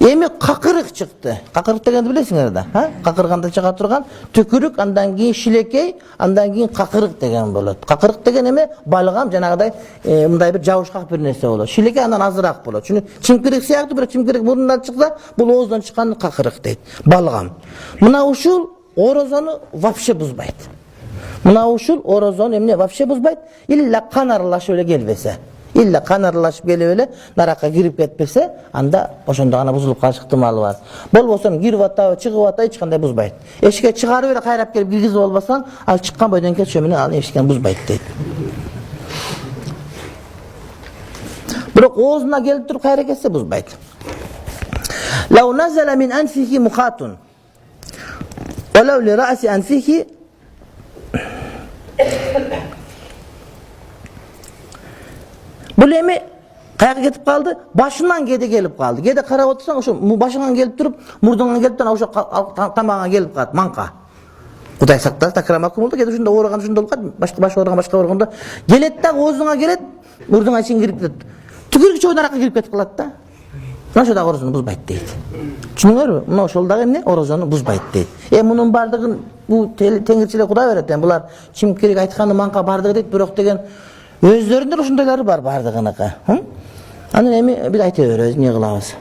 Эми какырык чыкты. Какырык дегенди билесиңер да, ha? Какырганда чыга турган түкүрүк, андан кийин шилекей, андан кийин какырык деген болот. Какырык деген эме балгам жанагыдай мындай бир жабышкак бир нерсе болот. Шилекей андан азыраак болот. Чүнү чимкирик сыяктуу, бирок чимкирик мурундан чыкса, бул ооздон чыккан какырык дейт. Балгам. Мына ушул орозону вообще бузбайт. Мына ушул орозону эмне вообще бузбайт? Илля кан аралашып эле келбесе. Illa kan aralashib kelip ele naraqqa kirib ketpese, anda ошондо гана бузулуп калыш ыктымалы бар. Болбосо кирип атабы, чыгып атабы эч кандай бузбайт. Эшикке чыгарып эле кайрап келип киргизип албасаң, ал чыккан бойдон кетиши менен ал эшиктен бузбайт дейт. Бирок оозуна келип туруп кайра кетсе бузбайт. Лау назала мин анфихи мухатун. Валау ли раси анфихи Бұл эми каяка кетип калды? Башынан кеде келип калды. Кеде карап отурсаң, ошо башыңан келип туруп, мурдуңан келип туруп, ошо тамагыңа келип калат, манка. Кудай сактасын, такрамакум болду, кеде ушунда оораган ушунда болот, баш оораганда келет да оозуңа келет, мурдуңа чейин кирип кетет. Түкүрүк чөйдөн аракка кирип кетип калат да. Мына ошо дагы орозону бузбайт дейт. Түшүнүңөрбү? Мына ошол дагы эмне? Орозону бузбайт дейт. Мунун бардыгын бул теңирчилер Кудай берет. Булар чимкирик айтканы манка бардыгы дейт, бирок деген өздөрүндө ушундайлары бар бардыгыныкы. Анан эми биз айта беребиз, эмне кылабыз?